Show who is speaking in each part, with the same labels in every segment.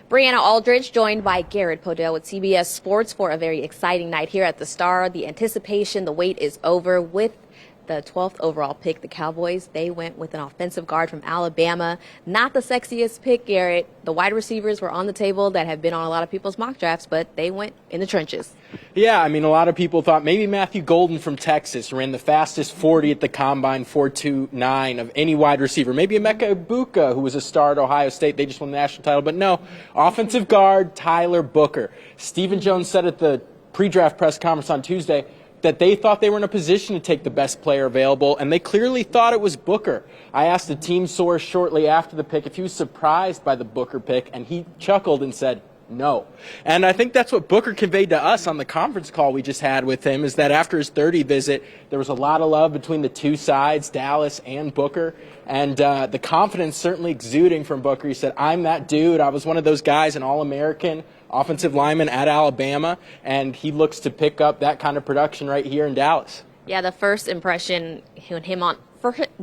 Speaker 1: Brianna Aldridge joined by Garrett Podell with CBS Sports for a very exciting night here at the Star. The anticipation, the wait is over with the 12th overall pick, the Cowboys. They went with an offensive guard from Alabama. Not the sexiest pick, Garrett. The wide receivers were on the table that have been on a lot of people's mock drafts, but they went in the trenches.
Speaker 2: Yeah, I mean, a lot of people thought maybe Matthew Golden from Texas ran the fastest 40 at the Combine, 4.29 of any wide receiver. Maybe Emeka Egbuka, who was a star at Ohio State. They just won the national title. But no, offensive guard Tyler Booker. Stephen Jones said at the pre-draft press conference on Tuesday that they thought they were in a position to take the best player available, and they clearly thought it was Booker. I asked a team source shortly after the pick if he was surprised by the Booker pick, and he chuckled and said, no. And I think that's what Booker conveyed to us on the conference call we just had with him, is that after his 30 visit, there was a lot of love between the two sides, Dallas and Booker, and the confidence certainly exuding from Booker. He said, I'm that dude. I was one of those guys, an All-American offensive lineman at Alabama, and he looks to pick up that kind of production right here in Dallas.
Speaker 1: Yeah, the first impression when him on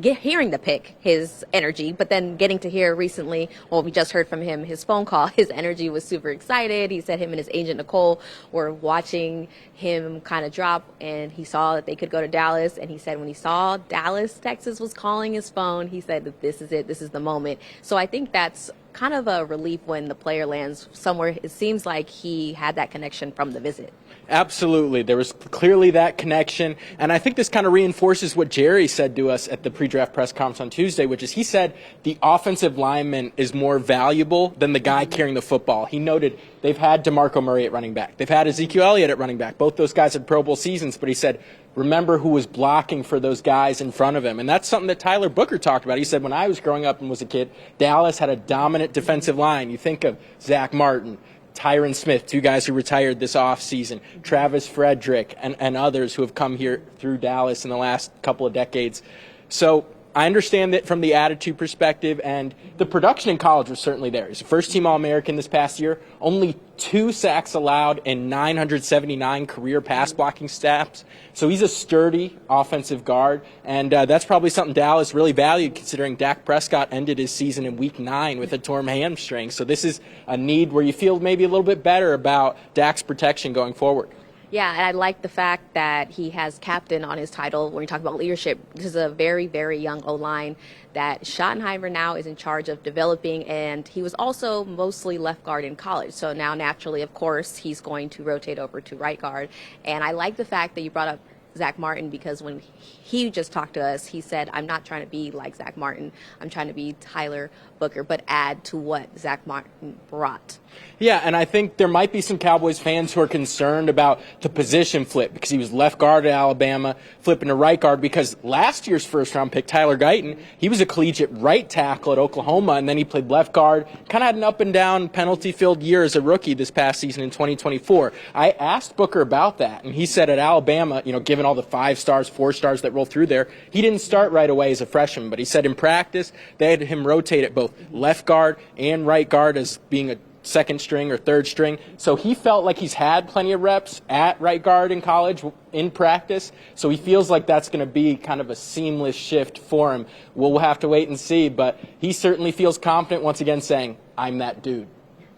Speaker 1: hearing the pick, his energy, but then getting to hear recently, well, we just heard from him, his phone call, his energy was super excited. He said him and his agent Nicole were watching him kind of drop, and he saw that they could go to Dallas, and he said when he saw Dallas, Texas was calling his phone, he said that this is it, this is the moment. So I think that's kind of a relief when the player lands somewhere. It seems like he had that connection from the visit.
Speaker 2: Absolutely. There was clearly that connection. And I think this kind of reinforces what Jerry said to us at the pre-draft press conference on Tuesday, which is he said the offensive lineman is more valuable than the guy carrying the football. He noted they've had DeMarco Murray at running back. They've had Ezekiel Elliott at running back. Both those guys had Pro Bowl seasons, but he said, remember who was blocking for those guys in front of him. And that's something that Tyler Booker talked about. He said, when I was growing up and was a kid, Dallas had a dominant defensive line. You think of Zack Martin, Tyron Smith, two guys who retired this offseason, Travis Frederick, and others who have come here through Dallas in the last couple of decades. So I understand that from the attitude perspective, and the production in college was certainly there. He's a first-team All-American this past year, only 2 sacks allowed and 979 career pass blocking stats. So he's a sturdy offensive guard, and that's probably something Dallas really valued, considering Dak Prescott ended his season in Week 9 with a torn hamstring. So this is a need where you feel maybe a little bit better about Dak's protection going forward.
Speaker 1: Yeah, and I like the fact that he has captain on his title when you talk about leadership. This is a very, very young O-line that Schottenheimer now is in charge of developing, and he was also mostly left guard in college. So now, naturally, of course, he's going to rotate over to right guard. And I like the fact that you brought up Zack Martin, because when he just talked to us, he said, I'm not trying to be like Zack Martin. I'm trying to be Tyler Booker, but add to what Zack Martin brought.
Speaker 2: Yeah, and I think there might be some Cowboys fans who are concerned about the position flip, because he was left guard at Alabama, flipping to right guard, because last year's first-round pick, Tyler Guyton, he was a collegiate right tackle at Oklahoma, and then he played left guard, kind of had an up-and-down, penalty-filled year as a rookie this past season in 2024. I asked Booker about that, and he said at Alabama, given all the 5 stars, 4 stars that rolled through there, he didn't start right away as a freshman, but he said in practice they had him rotate at both left guard and right guard as being a second string or third string. So he felt like he's had plenty of reps at right guard in college in practice. So he feels like that's going to be kind of a seamless shift for him. We'll have to wait and see, but he certainly feels confident once again saying, I'm that dude.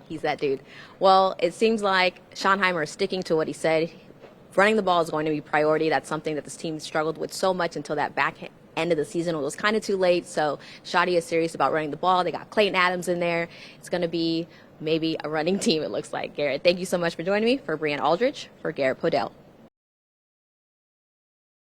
Speaker 1: He's that dude. Well, it seems like Schottenheimer is sticking to what he said. Running the ball is going to be priority. That's something that this team struggled with so much until that back end of the season. It was kind of too late. So Shotty is serious about running the ball. They got Clayton Adams in there. It's going to be maybe a running team, it looks like. Garrett, thank you so much for joining me. For Brianna Aldridge, for Garrett Podell.